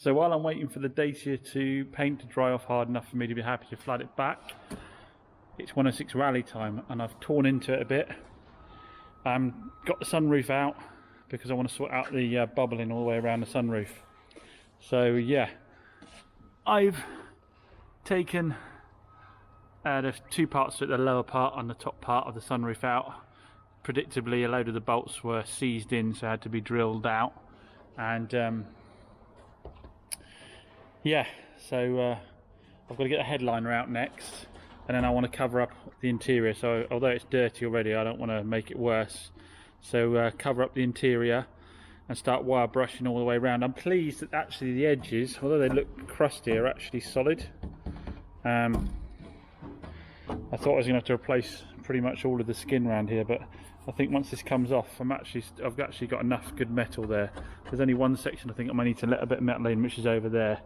So while I'm waiting for the Dacia to paint to dry off hard enough for me to be happy to flood it back, it's 106 Rallye time, and I've torn into it a bit. Got the sunroof out because I want to sort out the bubbling all the way around the sunroof. So yeah, I've taken the two parts to it, the lower part and the top part of the sunroof out. Predictably, a load of the bolts were seized in, so had to be drilled out. And yeah, so I've got to get the headliner out next, and then I want to cover up the interior. So although it's dirty already, I don't want to make it worse. So cover up the interior and start wire brushing all the way around. I'm pleased that actually the edges, although they look crusty, are actually solid. I thought I was going to have to replace pretty much all of the skin around here, but I think once this comes off, I've actually got enough good metal there. There's only one section I think I might need to let a bit of metal in, which is over there.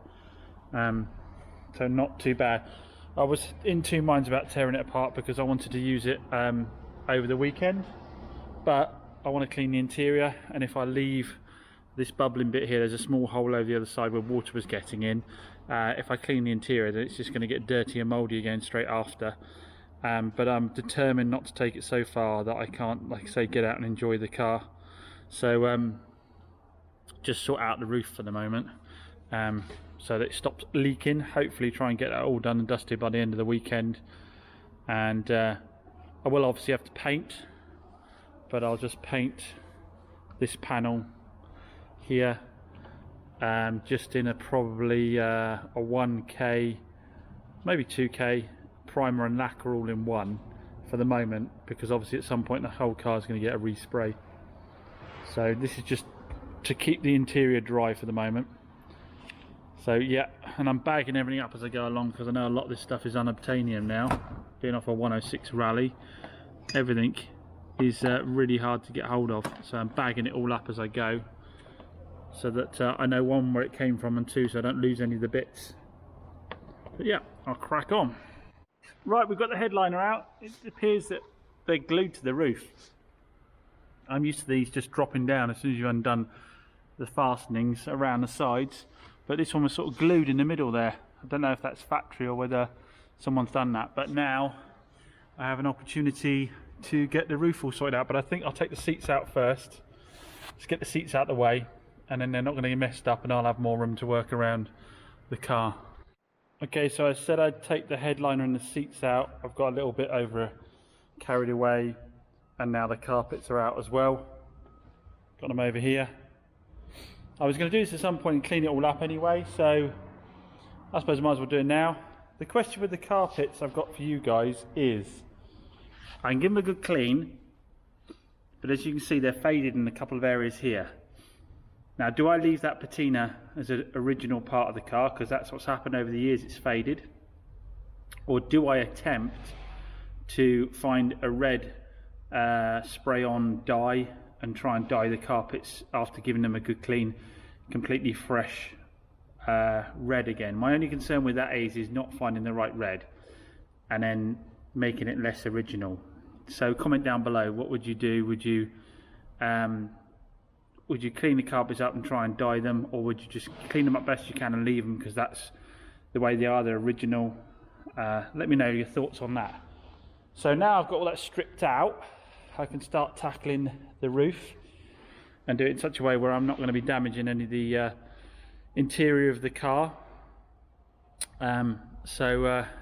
So not too bad. I was in two minds about tearing it apart because I wanted to use it over the weekend, but I want to clean the interior, and if I leave this bubbling bit here, there's a small hole over the other side where water was getting in. If I clean the interior, then it's just going to get dirty and mouldy again straight after. But I'm determined not to take it so far that I can't, like I say, get out and enjoy the car. So just sort out the roof for the moment, so that it stops leaking. Hopefully try and get that all done and dusted by the end of the weekend. And I will obviously have to paint, but I'll just paint this panel here just in a probably a 1k, maybe 2k primer and lacquer all in one for the moment, because obviously at some point the whole car is going to get a respray. So this is just to keep the interior dry for the moment. So yeah, and I'm bagging everything up as I go along, because I know a lot of this stuff is unobtainium now, being off a 106 Rallye. Everything is really hard to get hold of, so I'm bagging it all up as I go, so that I know, one, where it came from, and two, so I don't lose any of the bits. But yeah, I'll crack on. Right, we've got the headliner out. It appears that they're glued to the roof. I'm used to these just dropping down as soon as you've undone the fastenings around the sides, but this one was sort of glued in the middle there. I don't know if that's factory or whether someone's done that, but now I have an opportunity to get the roof all sorted out. But I think I'll take the seats out first. Just get the seats out of the way, and then they're not going to get messed up, and I'll have more room to work around the car. Okay, so I said I'd take the headliner and the seats out. I've got a little bit over carried away, and now the carpets are out as well. Got them over here. I was going to do this at some point and clean it all up anyway, so I suppose I might as well do it now. The question with the carpets I've got for you guys is, I can give them a good clean, but as you can see they're faded in a couple of areas here. Now, do I leave that patina as an original part of the car, because that's what's happened over the years, it's faded? Or do I attempt to find a red spray-on dye and try and dye the carpets after giving them a good clean, completely fresh red again? My only concern with that is not finding the right red and then making it less original. So comment down below, what would you do? Would you clean the carpets up and try and dye them, or would you just clean them up best you can and leave them because that's the way they are, they're original? Let me know your thoughts on that. So now I've got all that stripped out, I can start tackling the roof and do it in such a way where I'm not going to be damaging any of the interior of the car.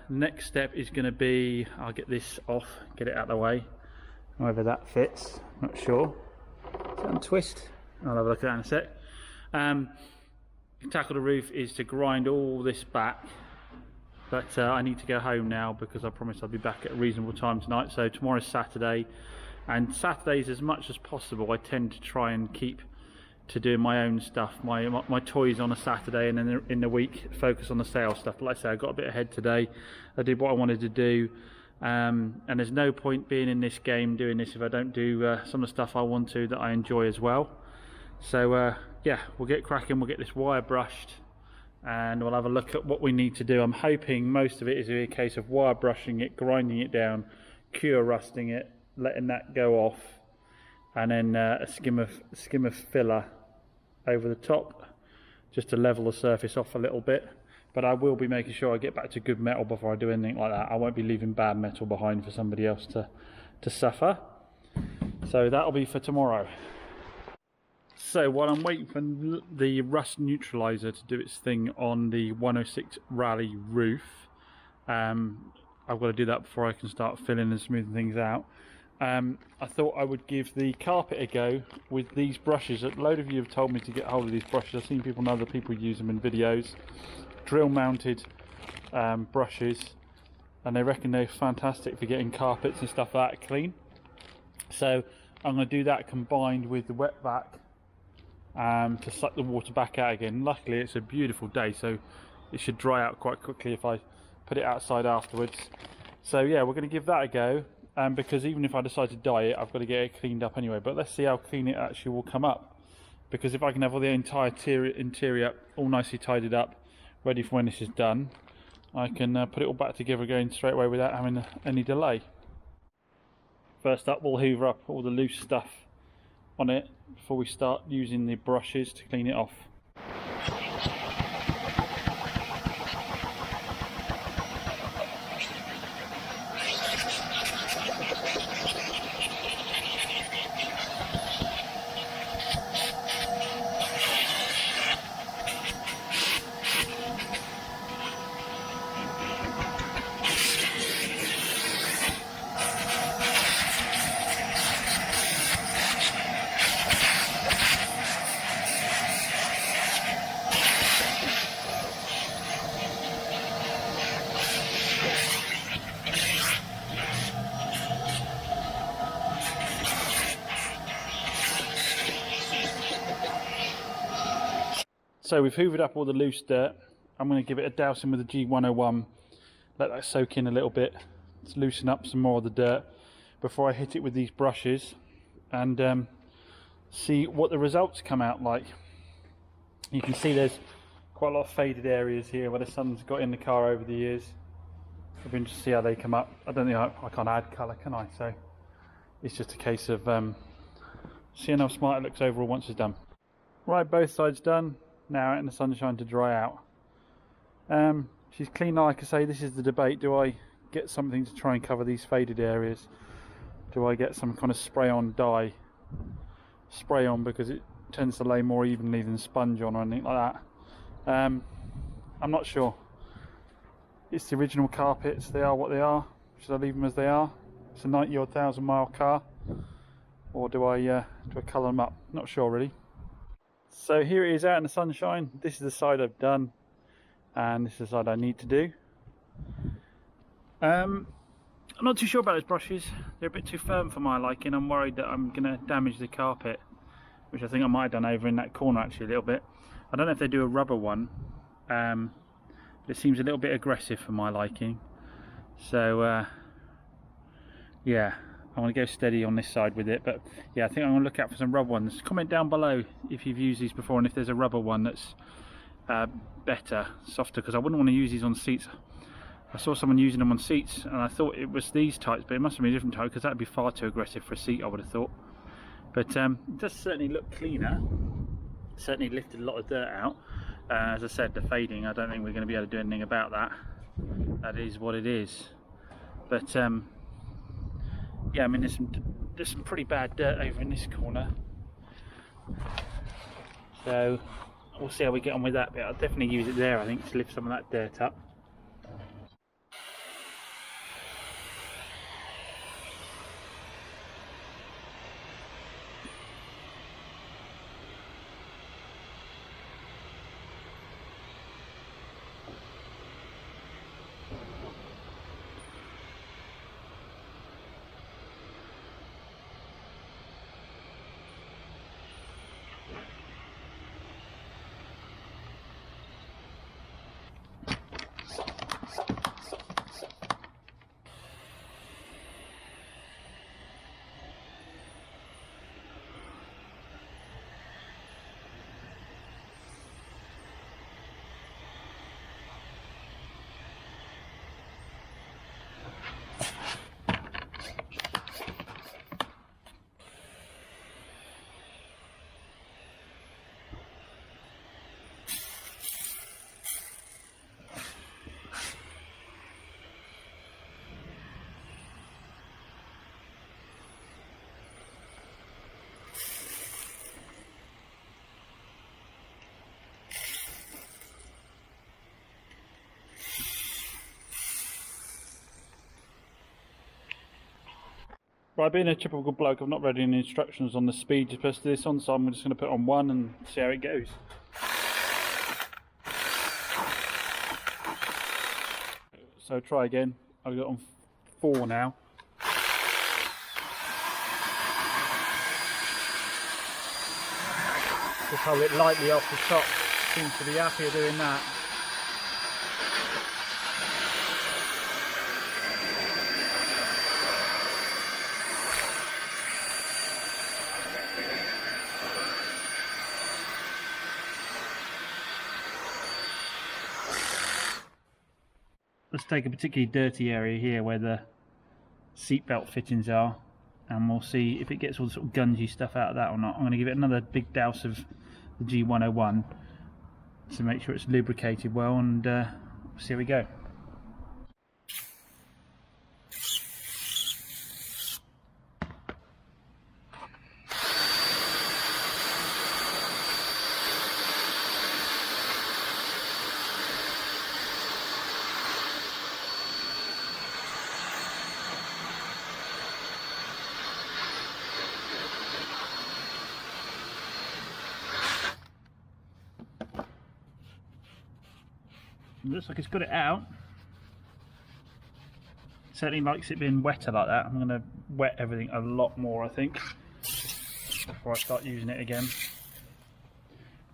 Next step is going to be, I'll get this off, get it out of the way, however that fits, not sure. Is that untwist? I'll have a look at that in a sec. Tackle the roof is to grind all this back, but I need to go home now because I promised I'd be back at a reasonable time tonight. So tomorrow's Saturday, and Saturdays, as much as possible, I tend to try and keep to doing my own stuff, my toys on a Saturday, and then in the week focus on the sales stuff. But like I say, I got a bit ahead today. I did what I wanted to do, and there's no point being in this game doing this if I don't do some of the stuff I want to that I enjoy as well. So yeah, we'll get cracking, we'll get this wire brushed, and we'll have a look at what we need to do. I'm hoping most of it is a case of wire brushing it, grinding it down, cure rusting it, letting that go off, and then a skim of filler over the top just to level the surface off a little bit. But I will be making sure I get back to good metal before I do anything like that. I won't be leaving bad metal behind for somebody else to suffer. So that'll be for tomorrow. So while I'm waiting for the rust neutralizer to do its thing on the 106 Rallye roof, I've got to do that before I can start filling and smoothing things out. I thought I would give the carpet a go with these brushes. A load of you have told me to get hold of these brushes. I've seen people and other people use them in videos. Drill mounted brushes, and they reckon they're fantastic for getting carpets and stuff like that clean. So I'm going to do that combined with the wet vac to suck the water back out again. Luckily it's a beautiful day, so it should dry out quite quickly if I put it outside afterwards. So yeah, we're going to give that a go, because even if I decide to dye it, I've got to get it cleaned up anyway. But let's see how clean it actually will come up, because if I can have all the entire interior all nicely tidied up, ready for when this is done, I can put it all back together going straight away without having any delay. First up, we'll hoover up all the loose stuff on it before we start using the brushes to clean it off. So we've hoovered up all the loose dirt. I'm going to give it a dousing with the G101, let that soak in a little bit, to loosen up some more of the dirt before I hit it with these brushes and see what the results come out like. You can see there's quite a lot of faded areas here where the sun's got in the car over the years. I've been to see how they come up. I don't think I can't add colour, can I? So it's just a case of seeing how smart it looks overall once it's done. Right, both sides done. Now out in the sunshine to dry out. She's clean, like I say. This is the debate: do I get something to try and cover these faded areas? Do I get some kind of spray-on dye? Spray on, because it tends to lay more evenly than sponge on or anything like that. I'm not sure. It's the original carpets. They are what they are. Should I leave them as they are? It's a 90-odd thousand mile car, or do I colour them up? Not sure really. So here it is out in the sunshine. This is the side I've done, and this is the side I need to do. I'm not too sure about those brushes. They're a bit too firm for my liking. I'm worried that I'm going to damage the carpet, which I think I might have done over in that corner actually a little bit. I don't know if they do a rubber one, but it seems a little bit aggressive for my liking. So yeah, I want to go steady on this side with it, but yeah, I think I'm going to look out for some rubber ones. Comment down below if you've used these before and if there's a rubber one that's better, softer, because I wouldn't want to use these on seats. I saw someone using them on seats and I thought it was these types, but it must have been a different type, because that would be far too aggressive for a seat, I would have thought. But it does certainly look cleaner. Certainly lifted a lot of dirt out. As I said, the fading, I don't think we're going to be able to do anything about that. That is what it is. But yeah, I mean, there's some pretty bad dirt over in this corner, so we'll see how we get on with that bit. I'll definitely use it there, I think, to lift some of that dirt up. Right, being a typical bloke, I've not read any instructions on the speed you're supposed to do this on, so I'm just going to put it on 1 and see how it goes. So try again. I've got it on 4 now. Just hold it lightly off the top. Seems to be happier doing that. Let's take a particularly dirty area here where the seatbelt fittings are, and we'll see if it gets all the sort of gungy stuff out of that or not. I'm going to give it another big douse of the G101 to make sure it's lubricated well, and see how we go. It looks like it's got it out. Certainly likes it being wetter like that. I'm going to wet everything a lot more, I think, before I start using it again.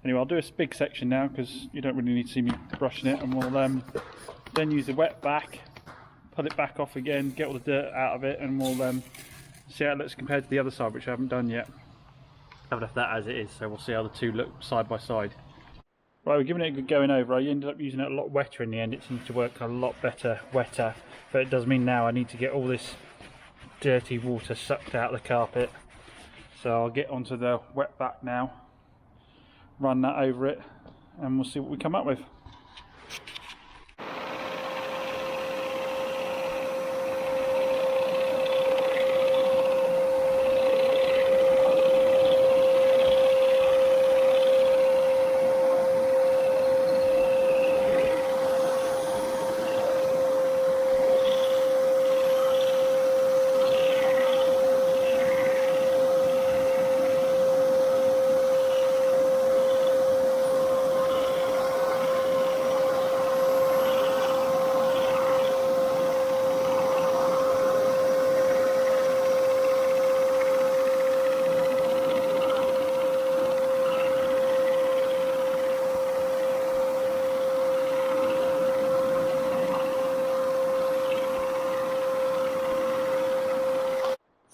Anyway, I'll do a big section now because you don't really need to see me brushing it, and we'll then use the wet back, pull it back off again, get all the dirt out of it, and we'll see how it looks compared to the other side, which I haven't done yet. I've left that as it is, so we'll see how the two look side by side. Right, we're giving it a good going over. I ended up using it a lot wetter in the end. It seems to work a lot better wetter, but it does mean now I need to get all this dirty water sucked out of the carpet. So I'll get onto the wet back now, run that over it, and we'll see what we come up with.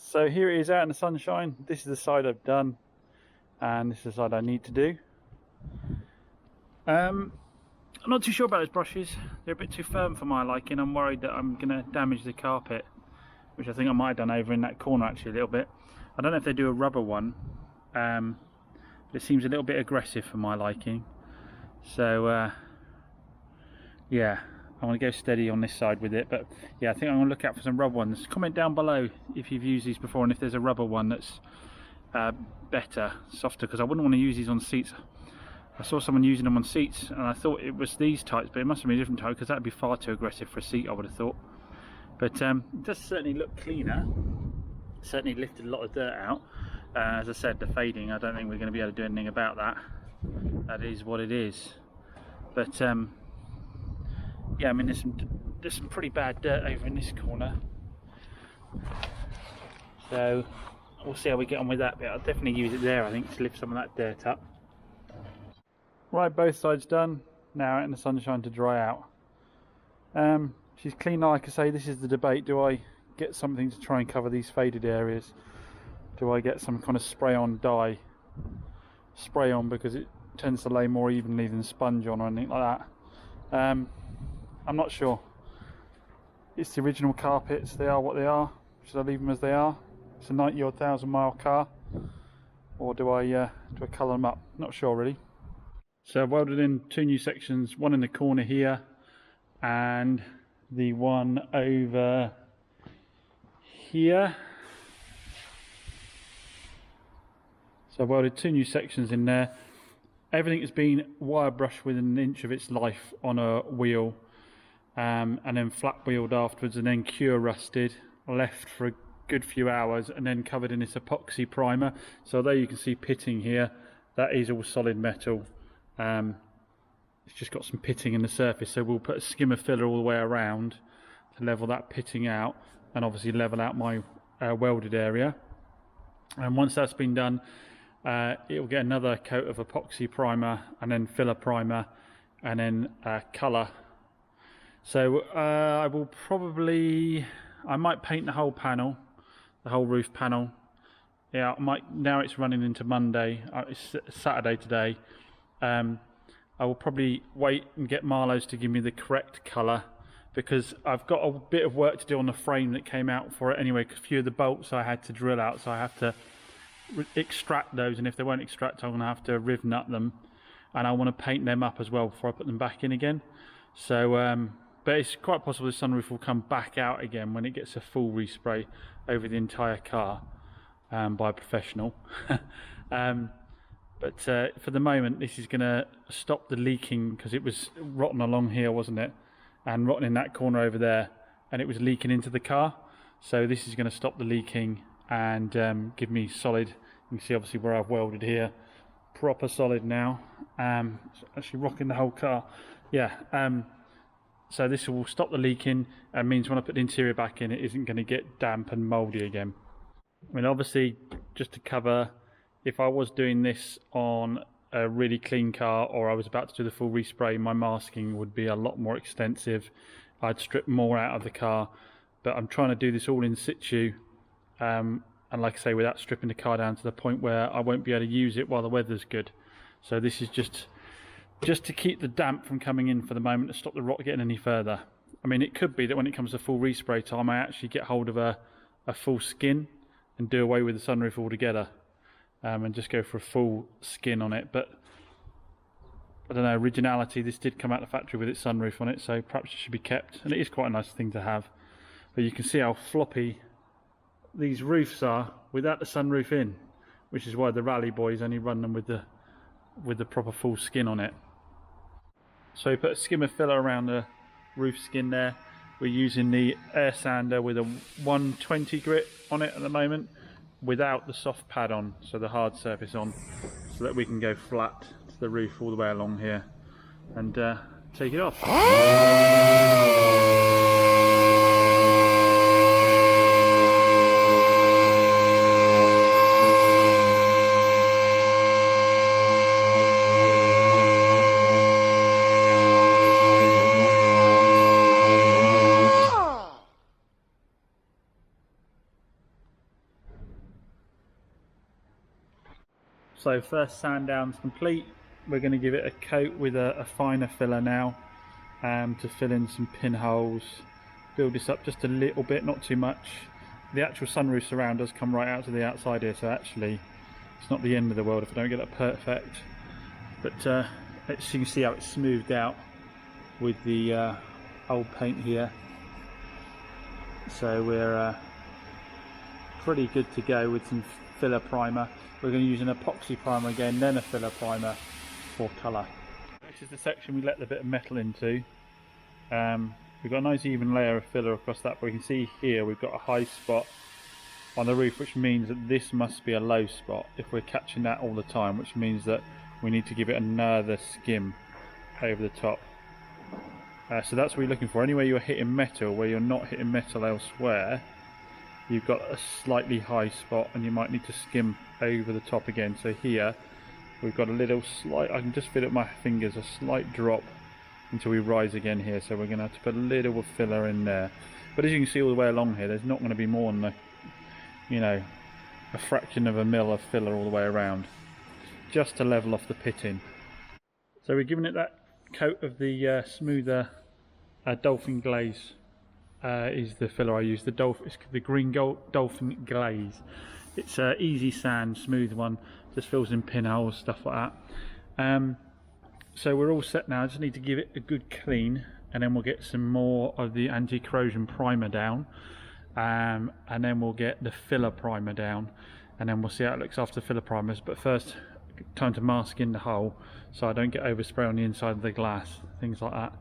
So here it is out in the sunshine. This is the side I've done, and this is the side I need to do. I'm not too sure about those brushes. They're a bit too firm for my liking. I'm worried that I'm going to damage the carpet, which I think I might have done over in that corner actually a little bit. I don't know if they do a rubber one, but it seems a little bit aggressive for my liking. So yeah, I want to go steady on this side with it, but yeah, I think I'm going to look out for some rubber ones. Comment down below if you've used these before and if there's a rubber one that's better, softer, because I wouldn't want to use these on seats. I saw someone using them on seats and I thought it was these types, but it must have been a different type because that would be far too aggressive for a seat, I would have thought. But it does certainly look cleaner. Certainly lifted a lot of dirt out. As I said, the fading, I don't think we're going to be able to do anything about that. That is what it is. But yeah, I mean there's some pretty bad dirt over in this corner, so we'll see how we get on with that bit. I'll definitely use it there, I think, to lift some of that dirt up. Right, both sides done, now out in the sunshine to dry out. She's clean, like I say. This is the debate: do I get something to try and cover these faded areas? Do I get some kind of spray on dye, spray on, because it tends to lay more evenly than sponge on or anything like that? I'm not sure. It's the original carpets, they are what they are. Should I leave them as they are? It's a 90-odd thousand mile car, or do I colour them up? Not sure really. So I've welded in two new sections, one in the corner here and the one over here. So I've welded two new sections in there. Everything has been wire brushed within an inch of its life on a wheel, and then flat wheeled afterwards, and then cure rusted, left for good few hours and then covered in this epoxy primer. So although you can see pitting here, that is all solid metal. It's just got some pitting in the surface, so we'll put a skimmer filler all the way around to level that pitting out and obviously level out my welded area. And once that's been done, it will get another coat of epoxy primer and then filler primer and then colour. So I might paint the whole panel, the whole roof panel. Yeah, now it's running into Monday, it's Saturday today. I will probably wait and get Marlowe's to give me the correct colour, because I've got a bit of work to do on the frame that came out for it anyway. A few of the bolts I had to drill out, so I have to extract those, and if they won't extract, I'm going to have to riv nut them, and I want to paint them up as well before I put them back in again. So but it's quite possible the sunroof will come back out again when it gets a full respray over the entire car by a professional. But for the moment, this is going to stop the leaking, because it was rotten along here, wasn't it? And rotten in that corner over there, and it was leaking into the car. So this is going to stop the leaking and give me solid. You can see obviously where I've welded here, proper solid now. It's actually rocking the whole car. Yeah. So this will stop the leaking, and means when I put the interior back in, it isn't going to get damp and mouldy again. I mean, obviously, just to cover, if I was doing this on a really clean car, or I was about to do the full respray, my masking would be a lot more extensive. I'd strip more out of the car, but I'm trying to do this all in situ, and like I say, without stripping the car down to the point where I won't be able to use it while the weather's good. So this is just to keep the damp from coming in for the moment, to stop the rot getting any further. I mean, it could be that when it comes to full respray time, I actually get hold of a full skin and do away with the sunroof altogether. And just go for a full skin on it. But I don't know, originality, this did come out of the factory with its sunroof on it, so perhaps it should be kept, and it is quite a nice thing to have. But you can see how floppy these roofs are without the sunroof in, which is why the Rallye boys only run them with the proper full skin on it. So we put a skimmer filler around the roof skin there. We're using the air sander with a 120 grit on it at the moment, without the soft pad on, so the hard surface on, so that we can go flat to the roof all the way along here and take it off. So first sand down's complete. We're going to give it a coat with a finer filler now, to fill in some pinholes, build this up just a little bit, not too much. The actual sunroof surround does come right out to the outside here, so actually it's not the end of the world if I don't get that perfect. But as you can see how it's smoothed out with the old paint here. So we're pretty good to go with some filler primer. We're going to use an epoxy primer again, then a filler primer for colour. This is the section we let the bit of metal into. We've got a nice even layer of filler across that, but we can see here we've got a high spot on the roof, which means that this must be a low spot if we're catching that all the time, which means that we need to give it another skim over the top. So that's what you're looking for. Anywhere you're hitting metal where you're not hitting metal elsewhere, you've got a slightly high spot and you might need to skim over the top again. So here we've got a little slight, I can just feel it with my fingers, a slight drop until we rise again here. So we're going to have to put a little filler in there. But as you can see all the way along here, there's not going to be more than a fraction of a mil of filler all the way around, just to level off the pitting. So we're giving it that coat of the smoother dolphin glaze. Is the filler I use. It's the green dolphin glaze. It's an easy sand, smooth one, just fills in pinholes, stuff like that. So we're all set now. I just need to give it a good clean, and then we'll get some more of the anti-corrosion primer down, and then we'll get the filler primer down, and then we'll see how it looks after the filler primers. But first, time to mask in the hole so I don't get overspray on the inside of the glass, things like that.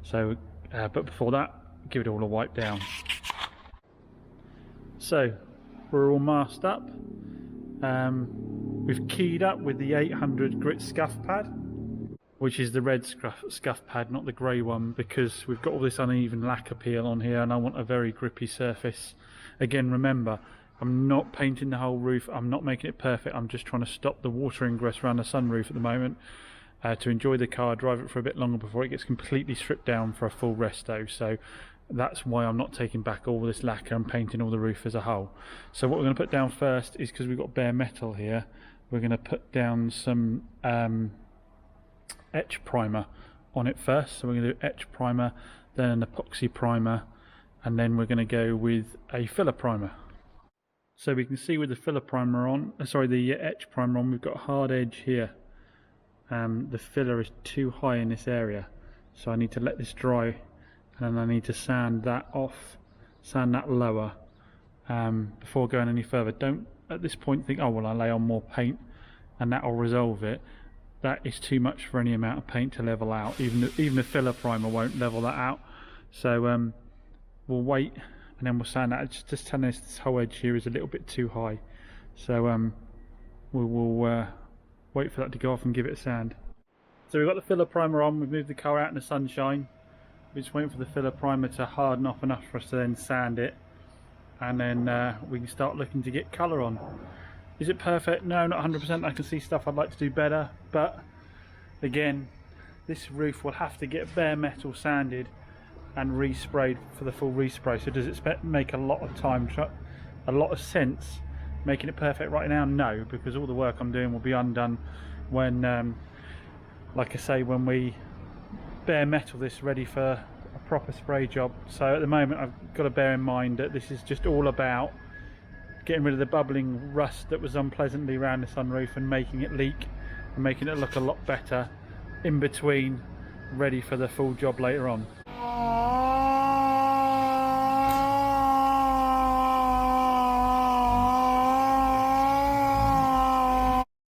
So but before that, give it all a wipe down. So we're all masked up. We've keyed up with the 800 grit scuff pad, which is the red scuff pad, not the grey one, because we've got all this uneven lacquer peel on here and I want a very grippy surface. Again, remember, I'm not painting the whole roof, I'm not making it perfect, I'm just trying to stop the water ingress around the sunroof at the moment, to enjoy the car, drive it for a bit longer before it gets completely stripped down for a full resto. So that's why I'm not taking back all this lacquer and painting all the roof as a whole. So what we're going to put down first is, because we've got bare metal here, we're going to put down some etch primer on it first. So we're going to do etch primer, then an epoxy primer, and then we're going to go with a filler primer. So we can see with the filler primer on, the etch primer on, we've got a hard edge here. The filler is too high in this area, so I need to let this dry, and then I need to sand that off, sand that lower, before going any further. Don't at this point think, oh well, I'll lay on more paint and that will resolve it. That is too much for any amount of paint to level out. Even the filler primer won't level that out. So we'll wait, and then we'll sand that. Just telling us this whole edge here is a little bit too high, so we'll wait for that to go off and give it a sand. So we've got the filler primer on, we've moved the car out in the sunshine. We're just waiting for the filler primer to harden off enough for us to then sand it, and then we can start looking to get colour on. Is it perfect? No, not 100%. I can see stuff I'd like to do better, but again, this roof will have to get bare metal sanded and resprayed for the full respray. So does it make a lot of sense making it perfect right now? No, because all the work I'm doing will be undone when, like I say, when we bare metal this ready for a proper spray job. So at the moment I've got to bear in mind that this is just all about getting rid of the bubbling rust that was unpleasantly around the sunroof and making it leak and making it look a lot better in between, ready for the full job later on.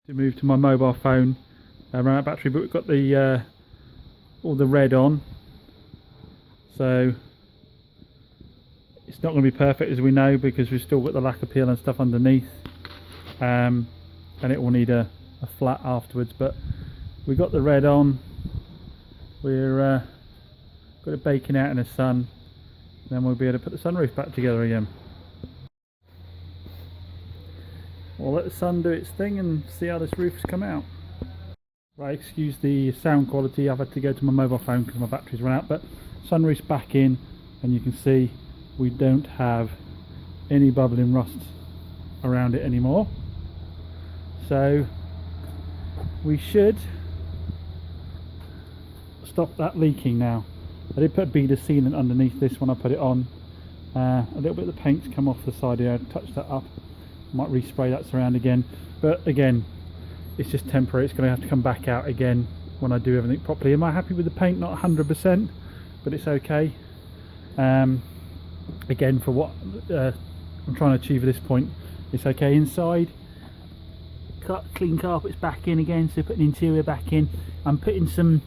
To move to my mobile phone, ran out of battery, but we've got the all the red on, so it's not going to be perfect, as we know, because we've still got the lacquer peel and stuff underneath, and it will need a flat afterwards. But we got the red on, we're got it baking out in the sun, then we'll be able to put the sunroof back together again. We'll let the sun do its thing and see how this roof's come out. Right, excuse the sound quality, I've had to go to my mobile phone because my battery's run out, but sunroof's back in, and you can see we don't have any bubbling rust around it anymore. So we should stop that leaking now. I did put a bead of sealant underneath this when I put it on. A little bit of the paint's come off the side here, touch that up. Might respray that around again, but again, it's just temporary. It's going to have to come back out again when I do everything properly. Am I happy with the paint? Not 100%, but it's okay. Again, for what I'm trying to achieve at this point, it's okay. Inside, clean carpets back in again, so putting the interior back in. I'm putting some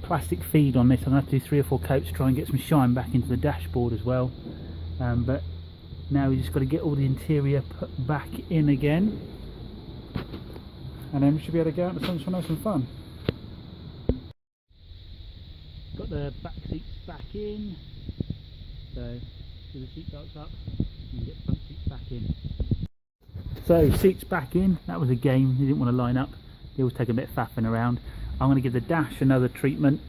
plastic feed on this. I'm going to have to do 3 or 4 coats to try and get some shine back into the dashboard as well. But now we just got to get all the interior put back in again, and then we should be able to go out in the sunshine and have some fun. Got the back seats back in, so do the seat belts up and get front seats back in. So seats back in, that was a game. They didn't want to line up, they always take a bit of faffing around. I'm going to give the dash another treatment,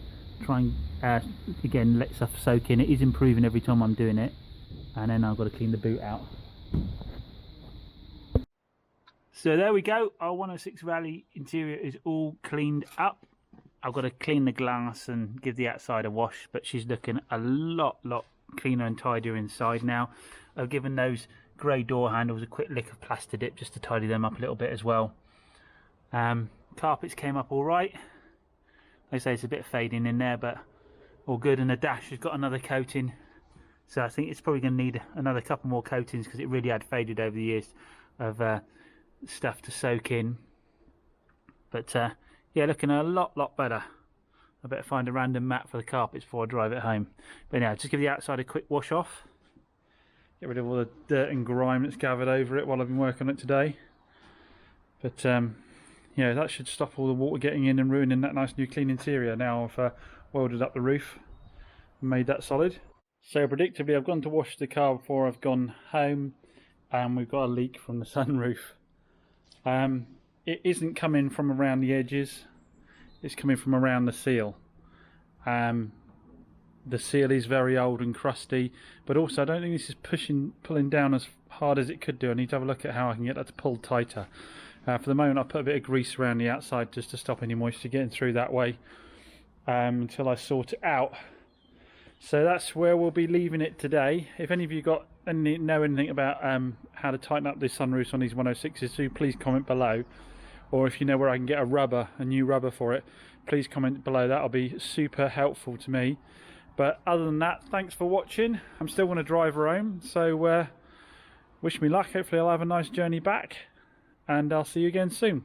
try and again let stuff soak in. It is improving every time I'm doing it, and then I've got to clean the boot out. So there we go, our 106 Rallye interior is all cleaned up. I've got to clean the glass and give the outside a wash, but she's looking a lot cleaner and tidier inside now. I've given those grey door handles a quick lick of plaster dip just to tidy them up a little bit as well. Carpets came up all right. Like I say, it's a bit fading in there, but all good. And the dash has got another coating, so I think it's probably going to need another couple more coatings because it really had faded over the years of stuff to soak in. But yeah, looking a lot better. I better find a random mat for the carpets before I drive it home. But now, just give the outside a quick wash off, get rid of all the dirt and grime that's gathered over it while I've been working on it today. But yeah, that should stop all the water getting in and ruining that nice new clean interior. Now I've welded up the roof and made that solid. So predictably, I've gone to wash the car before I've gone home, and we've got a leak from the sunroof. It isn't coming from around the edges, it's coming from around the seal. The seal is very old and crusty, but also I don't think this is pulling down as hard as it could do. I need to have a look at how I can get that to pull tighter. For the moment, I've put a bit of grease around the outside just to stop any moisture getting through that way until I sort it out. So that's where we'll be leaving it today. If any of you know anything about how to tighten up the sunroofs on these 106s, do please comment below. Or if you know where I can get a new rubber for it, please comment below. That'll be super helpful to me. But other than that, thanks for watching. I'm still going to drive her home, so wish me luck. Hopefully I'll have a nice journey back, and I'll see you again soon.